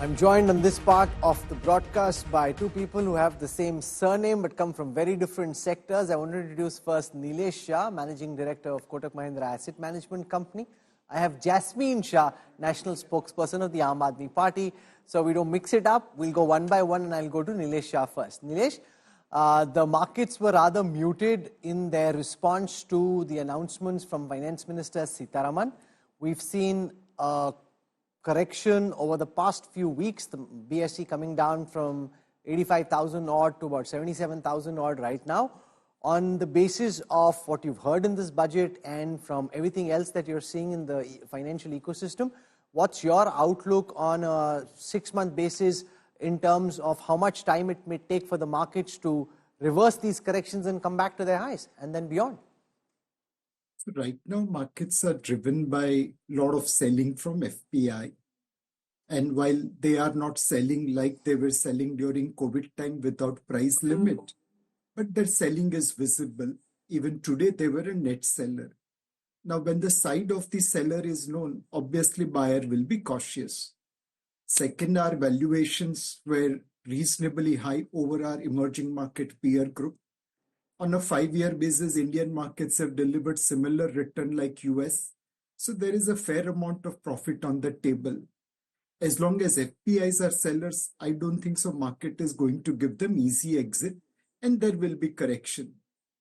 I'm joined on this part of the broadcast by two people who have the same surname but come from very different sectors. I want to introduce first Nilesh Shah, Managing Director of Kotak Mahindra Asset Management Company. I have Jasmeen Shah, National Spokesperson of the Aam Aadmi Party. So we don't mix it up. We'll go one by one and I'll go to Nilesh Shah first. Nilesh, the markets were rather muted in their response to the announcements from Finance Minister Sitharaman. We've seen a correction over the past few weeks, the BSE coming down from 85,000 odd to about 77,000 odd right now. On the basis of what you've heard in this budget and from everything else that you're seeing in the financial ecosystem, what's your outlook on a 6-month basis in terms of how much time it may take for the markets to reverse these corrections and come back to their highs and then beyond? So right now, markets are driven by a lot of selling from FPI. And while they are not selling like they were selling during COVID time without price limit, but their selling is visible. Even today, they were a net seller. Now, when the side of the seller is known, obviously buyer will be cautious. Second, our valuations were reasonably high over our emerging market peer group. On a 5-year basis, Indian markets have delivered similar return like US. So there is a fair amount of profit on the table. As long as FPIs are sellers, I don't think so market is going to give them easy exit and there will be correction.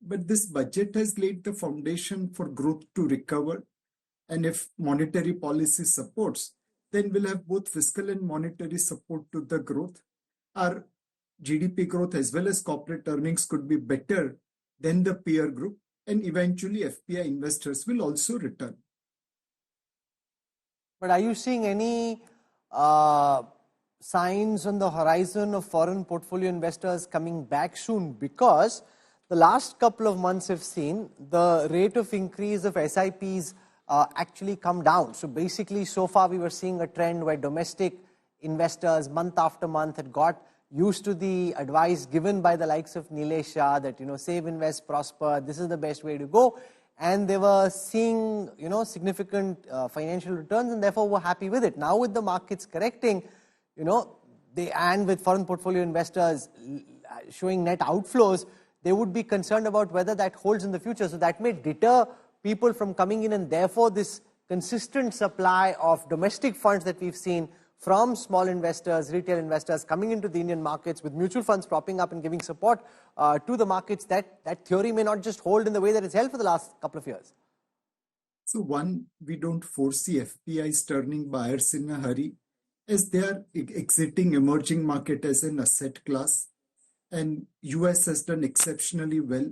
But this budget has laid the foundation for growth to recover. And if monetary policy supports, then we'll have both fiscal and monetary support to the growth. Our GDP growth as well as corporate earnings could be better than the peer group, and eventually FPI investors will also return. But are you seeing any signs on the horizon of foreign portfolio investors coming back soon? Because the last couple of months have seen the rate of increase of SIPs actually come down. So basically, so far we were seeing a trend where domestic investors month after month had got used to the advice given by the likes of Nilesh Shah that, save, invest, prosper, this is the best way to go. And they were seeing, significant financial returns and therefore were happy with it. Now with the markets correcting, and with foreign portfolio investors showing net outflows, they would be concerned about whether that holds in the future. So that may deter people from coming in, and therefore this consistent supply of domestic funds that we've seen from small investors, retail investors coming into the Indian markets with mutual funds propping up and giving support to the markets, that theory may not just hold in the way that it's held for the last couple of years. So one, we don't foresee FPIs turning buyers in a hurry as they are exiting emerging market as an asset class. And US has done exceptionally well,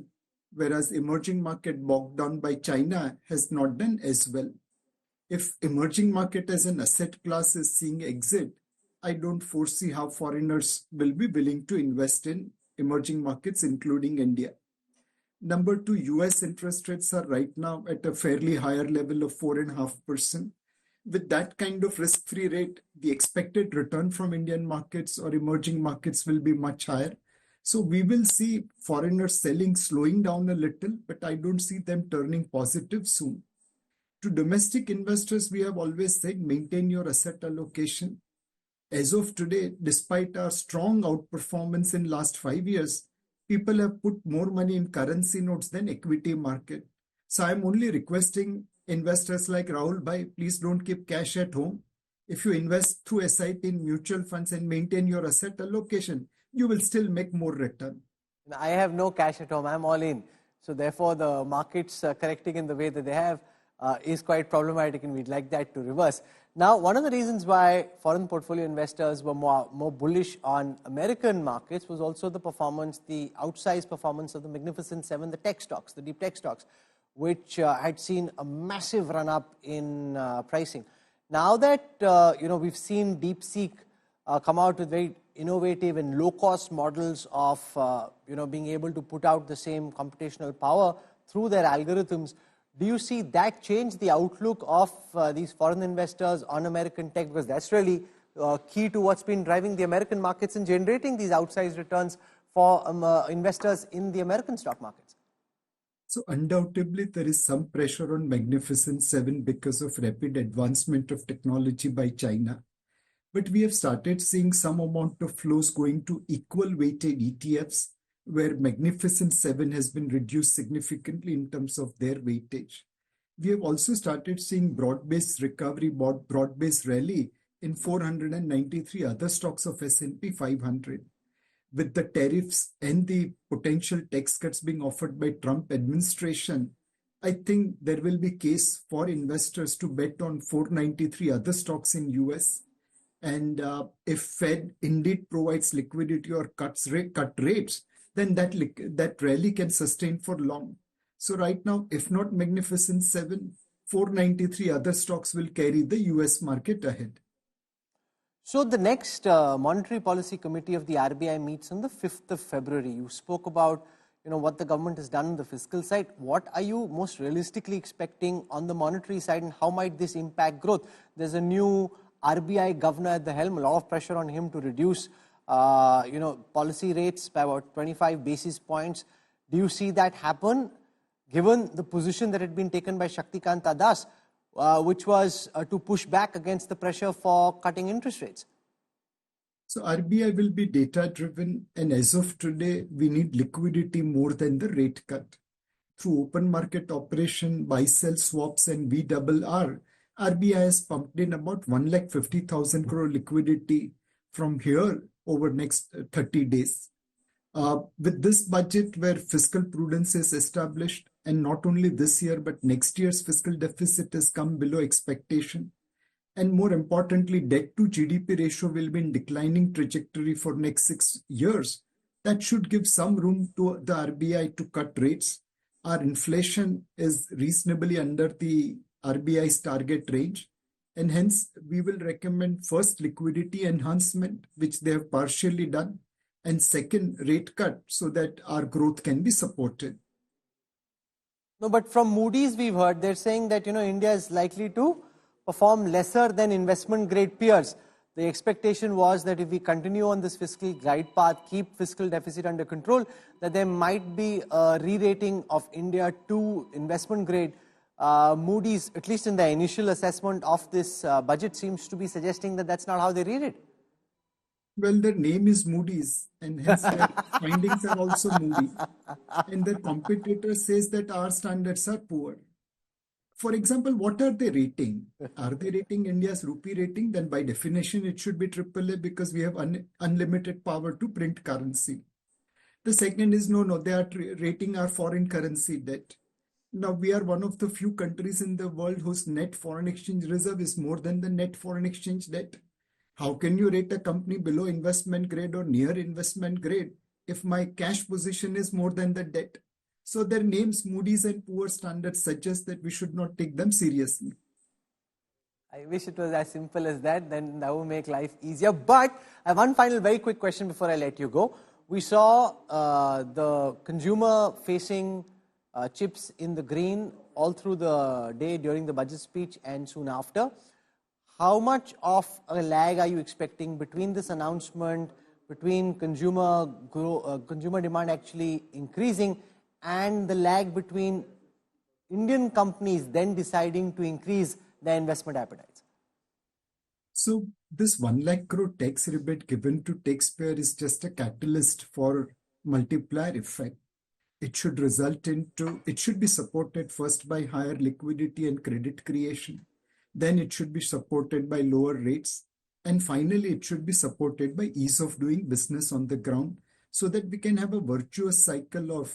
whereas emerging market bogged down by China has not done as well. If emerging market as an asset class is seeing exit, I don't foresee how foreigners will be willing to invest in emerging markets, including India. Number two, US interest rates are right now at a fairly higher level of 4.5%. With that kind of risk-free rate, the expected return from Indian markets or emerging markets will be much higher. So we will see foreigners selling slowing down a little, but I don't see them turning positive soon. To domestic investors, we have always said, maintain your asset allocation. As of today, despite our strong outperformance in last 5 years, people have put more money in currency notes than equity market. So I'm only requesting investors like Rahul Bhai, please don't keep cash at home. If you invest through SIP in mutual funds and maintain your asset allocation, you will still make more return. I have no cash at home. I'm all in. So therefore, the markets correcting in the way that they have is quite problematic, and we'd like that to reverse. Now, one of the reasons why foreign portfolio investors were more bullish on American markets was also the performance, the outsized performance of the Magnificent Seven, the tech stocks, the deep tech stocks, which had seen a massive run-up in pricing. Now that we've seen DeepSeek come out with very innovative and low-cost models of being able to put out the same computational power through their algorithms, do you see that change the outlook of these foreign investors on American tech? Because that's really key to what's been driving the American markets and generating these outsized returns for investors in the American stock markets. So undoubtedly, there is some pressure on Magnificent Seven because of rapid advancement of technology by China. But we have started seeing some amount of flows going to equal weighted ETFs, where Magnificent Seven has been reduced significantly in terms of their weightage. We have also started seeing broad-based recovery, broad-based rally in 493 other stocks of S&P 500. With the tariffs and the potential tax cuts being offered by Trump administration, I think there will be case for investors to bet on 493 other stocks in US. And if Fed indeed provides liquidity or cut rates, then that rally can sustain for long. So right now, if not Magnificent Seven, 493 other stocks will carry the US market ahead. So the next Monetary Policy Committee of the RBI meets on the 5th of February. You spoke about what the government has done on the fiscal side. What are you most realistically expecting on the monetary side, and how might this impact growth? There's a new RBI governor at the helm, a lot of pressure on him to reduce policy rates by about 25 basis points. Do you see that happen, given the position that had been taken by Shaktikanta Das, which was to push back against the pressure for cutting interest rates? So RBI will be data-driven, and as of today, we need liquidity more than the rate cut. Through open market operation, buy-sell swaps, and VRR, RBI has pumped in about 150,000 crore liquidity from here over next 30 days. With this budget where fiscal prudence is established, and not only this year, but next year's fiscal deficit has come below expectation. And more importantly, debt to GDP ratio will be in declining trajectory for next 6 years. That should give some room to the RBI to cut rates. Our inflation is reasonably under the RBI's target range. And hence, we will recommend first liquidity enhancement, which they have partially done, and second rate cut so that our growth can be supported. No, but from Moody's we've heard they're saying that India is likely to perform lesser than investment grade peers. The expectation was that if we continue on this fiscal glide path, keep fiscal deficit under control, that there might be a re-rating of India to investment grade. Moody's, at least in the initial assessment of this budget, seems to be suggesting that that's not how they read it. Well, their name is Moody's, and hence their findings are also Moody. And their competitor says that our standards are poor. For example, what are they rating? Are they rating India's rupee rating? Then by definition, it should be AAA because we have unlimited power to print currency. The second is no, they are rating our foreign currency debt. Now, we are one of the few countries in the world whose net foreign exchange reserve is more than the net foreign exchange debt. How can you rate a company below investment grade or near investment grade if my cash position is more than the debt? So their names, Moody's and poor standards, suggest that we should not take them seriously. I wish it was as simple as that, then that would make life easier. But I have one final very quick question before I let you go. We saw the consumer-facing chips in the green all through the day during the budget speech and soon after. How much of a lag are you expecting between this announcement, between consumer demand actually increasing, and the lag between Indian companies then deciding to increase their investment appetites? So this 1 lakh crore tax rebate given to taxpayer is just a catalyst for multiplier effect. It should be supported first by higher liquidity and credit creation. Then it should be supported by lower rates. And finally, it should be supported by ease of doing business on the ground so that we can have a virtuous cycle of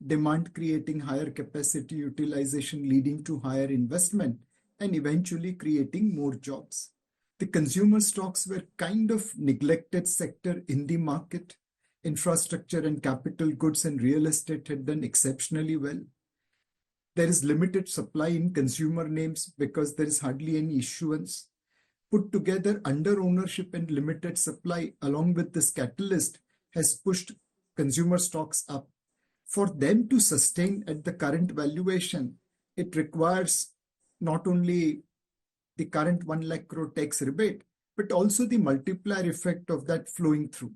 demand creating higher capacity utilization leading to higher investment and eventually creating more jobs. The consumer stocks were kind of neglected sector in the market. Infrastructure and capital goods and real estate had done exceptionally well. There is limited supply in consumer names because there is hardly any issuance. Put together, under ownership and limited supply along with this catalyst has pushed consumer stocks up. For them to sustain at the current valuation, it requires not only the current 1 lakh crore tax rebate, but also the multiplier effect of that flowing through.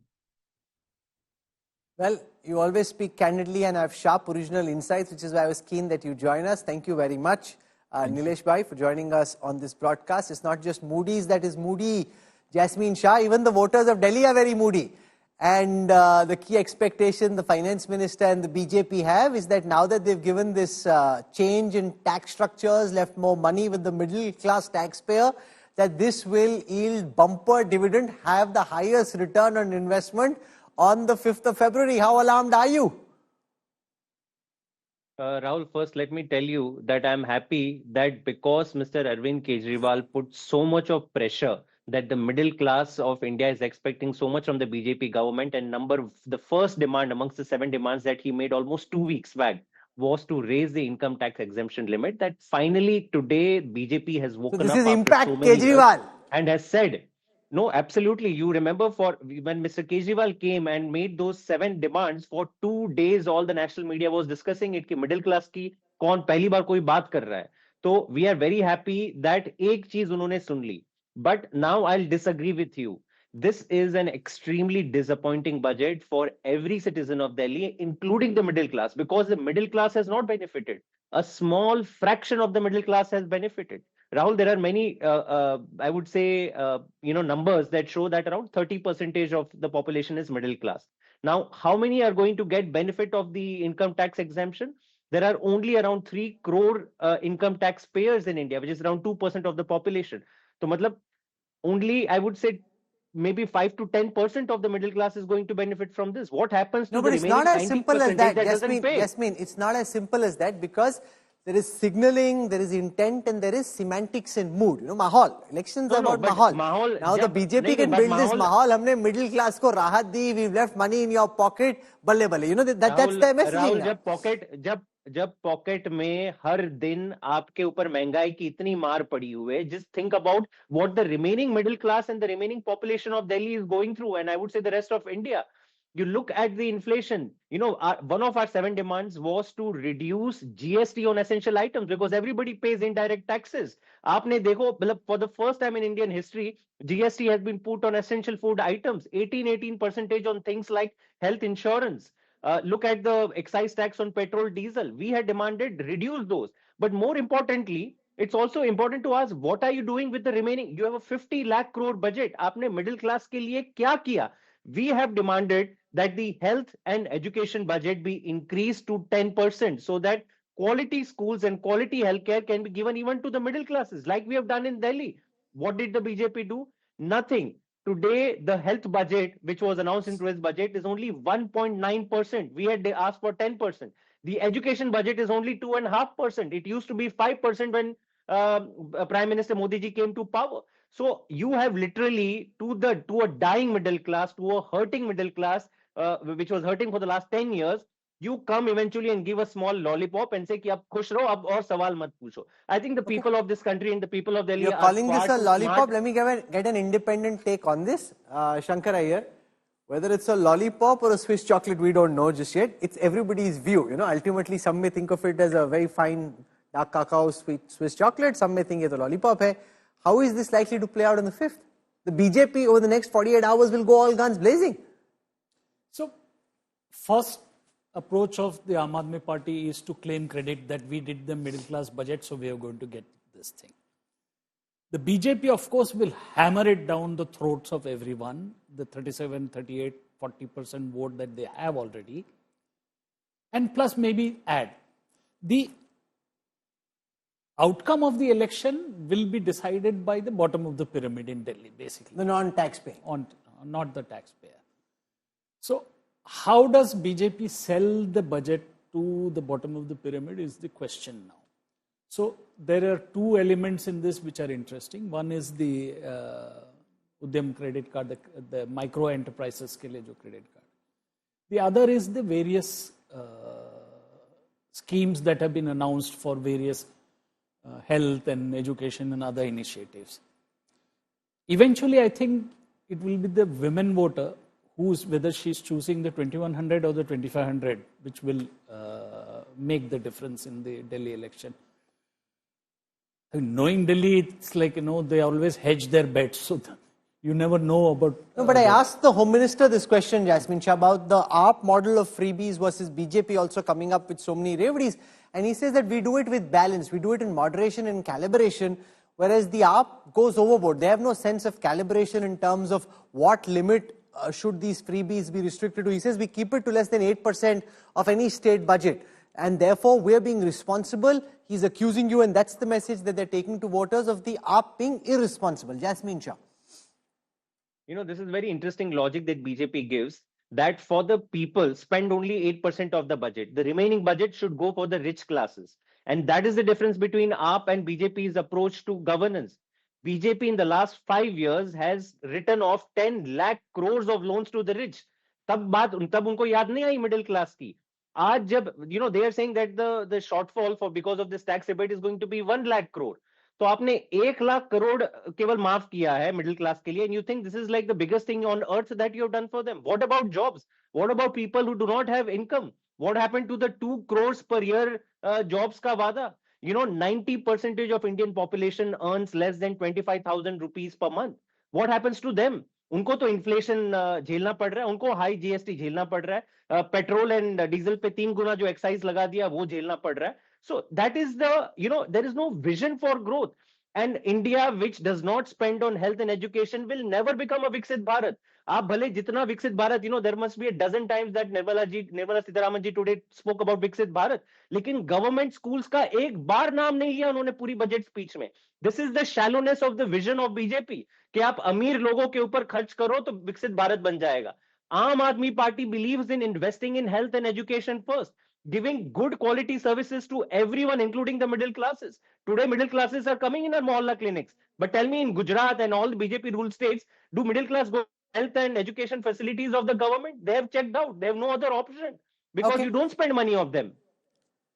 Well, you always speak candidly and have sharp original insights, which is why I was keen that you join us. Thank you very much, Nilesh Bhai, for joining us on this broadcast. It's not just Moody's that is moody. Jasmeen, Shah. Even the voters of Delhi are very moody. And the key expectation the finance minister and the BJP have is that now that they've given this change in tax structures, left more money with the middle class taxpayer, that this will yield bumper dividend, have the highest return on investment on the 5th of February. How alarmed are you? Rahul, first let me tell you that I'm happy that because Mr. Arvind Kejriwal put so much of pressure that the middle class of India is expecting so much from the BJP government, and the first demand amongst the 7 demands that he made almost 2 weeks back was to raise the income tax exemption limit. That finally today BJP has woken So this up is after impact so many years Kejriwal. and has said, no, absolutely. You remember when Mr. Kejriwal came and made those 7 demands, for 2 days, all the national media was discussing it कि middle class की कौन पहली बार कोई बात कर रहा है. So we are very happy that एक चीज उन्होंने सुन ली. But now I'll disagree with you. This is an extremely disappointing budget for every citizen of Delhi, including the middle class, because the middle class has not benefited. A small fraction of the middle class has benefited. Rahul, there are many, I would say, numbers that show that around 30% of the population is middle class. Now, how many are going to get benefit of the income tax exemption? There are only around 3 crore income tax payers in India, which is around 2% of the population. So, matlab, only, I would say, maybe 5 to 10% of the middle class is going to benefit from this. What happens to the remaining 90% No, but it's not as simple as that, doesn't pay? Jasmeen, it's not as simple as that, because there is signaling, there is intent, and there is semantics and mood. Mahal. Elections are about mahal. Now the BJP can build this mahal. Humne middle class ko rahat di. We've left money in your pocket. Balle balle. That's the messaging. Rahul, जब pocket में हर दिन आपके ऊपर महंगाई की इतनी मार पड़ी हुई, just think about what the remaining middle class and the remaining population of Delhi is going through, and I would say the rest of India. You look at the inflation. One of our 7 demands was to reduce GST on essential items because everybody pays indirect taxes. आपने देखो, for the first time in Indian history, GST has been put on essential food items, 18% on things like health insurance. Look at the excise tax on petrol, diesel. We had demanded reduce those. But more importantly, it's also important to ask, what are you doing with the remaining? You have a 50 lakh crore budget. आपने middle class के लिए क्या किया? We have demanded that the health and education budget be increased to 10% so that quality schools and quality healthcare can be given even to the middle classes, like we have done in Delhi. What did the BJP do? Nothing. Today, the health budget, which was announced in today's budget, is only 1.9%. We had asked for 10%. The education budget is only 2.5%. It used to be 5% when Prime Minister Modi ji came to power. So you have literally to a dying middle class, to a hurting middle class, which was hurting for the last 10 years. You come eventually and give a small lollipop and say कि आप खुश रहो, अब और सवाल मत पूछो. I think the people of this country and the people of Delhi You're are calling this a lollipop. smart. Let me get an independent take on this. Shankar Iyer, whether it's a lollipop or a Swiss chocolate, we don't know just yet. It's everybody's view. Ultimately, some may think of it as a very fine dark cacao sweet Swiss chocolate. Some may think it's a lollipop. Hai. How is this likely to play out on the 5th? The BJP over the next 48 hours will go all guns blazing. So, first approach of the Aam Aadmi Party is to claim credit that we did the middle class budget, so we are going to get this thing. The BJP, of course, will hammer it down the throats of everyone, the 37, 38, 40% vote that they have already, and plus maybe add. The outcome of the election will be decided by the bottom of the pyramid in Delhi, basically. The non-taxpayer. Not the taxpayer. So, how does BJP sell the budget to the bottom of the pyramid is the question now. So, there are 2 elements in this which are interesting. One is the Udyam credit card, the micro enterprises ke liye jo credit card. The other is the various schemes that have been announced for various health and education and other initiatives. Eventually, I think it will be the women voter whether she's choosing the 2100 or the 2500, which will make the difference in the Delhi election. Knowing Delhi, it's like, they always hedge their bets, so you never know about... No, but I asked the Home Minister this question, Jasmeen Shah, about the AAP model of freebies versus BJP also coming up with so many reveries. And he says that we do it with balance, we do it in moderation and calibration. whereas the AAP goes overboard. They have no sense of calibration in terms of what limit should these freebies be restricted to. He says we keep it to less than 8% of any state budget, and therefore we're being responsible. He's accusing you, and that's the message that they're taking to voters, of the AAP being irresponsible. Jasmeen Shah. This is very interesting logic that BJP gives, that for the people, spend only 8% of the budget. The remaining budget should go for the rich classes. And that is the difference between AAP and BJP's approach to governance. BJP in the last 5 years has written off 10 lakh crores of loans to the rich. तब उनको याद नहीं आई middle class की. आज जब, they are saying that the shortfall because of this tax rebate is going to be 1 lakh crore. तो आपने 1 लाख करोड़ केवल माफ किया है मिडिल क्लास के लिए, and you think this is like the biggest thing on earth that you have done for them. What about jobs? What about people who do not have income? What happened to the 2 crores per year jobs ka wada? 90% of Indian population earns less than 25,000 rupees per month. What happens to them? उनको तो inflation झेलना पड़ रहा है, उनको high GST झेलना पड़ रहा है, पेट्रोल एंड डीजल पे 3 गुना जो एक्साइज लगा दिया वो झेलना पड़ रहा है. So that is there is no vision for growth. And India, which does not spend on health and education, will never become a Viksit Bharat. आप भले जितना Viksit Bharat, there must be a dozen times that Nirmala Sitharaman ji today spoke about Viksit Bharat. लेकिन government schools का एक बार नाम नहीं लिया उन्होंने पूरी budget speech में. This is the shallowness of the vision of BJP. कि आप अमीर लोगों के ऊपर खर्च करो तो विकसित भारत बन जाएगा. आम आदमी party believes in investing in health and education first, giving good quality services to everyone, including the middle classes. Today, middle classes are coming in our mohalla clinics. But tell me, in Gujarat and all the BJP ruled states, do middle class go to health and education facilities of the government? They have checked out. They have no other option because you don't spend money of them.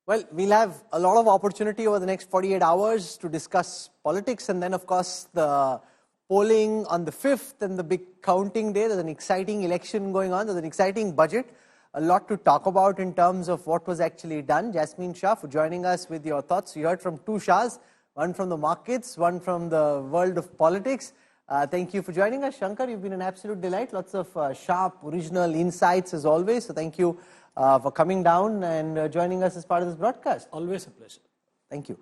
Well, we'll have a lot of opportunity over the next 48 hours to discuss politics, and then, of course, the polling on the 5th and the big counting day. There's an exciting election going on. There's an exciting budget. A lot to talk about in terms of what was actually done. Jasmeen Shah, for joining us with your thoughts. You heard from 2 Shahs, one from the markets, one from the world of politics. Thank you for joining us. Shankar, you've been an absolute delight. Lots of sharp, original insights as always. So thank you for coming down and joining us as part of this broadcast. Always a pleasure. Thank you.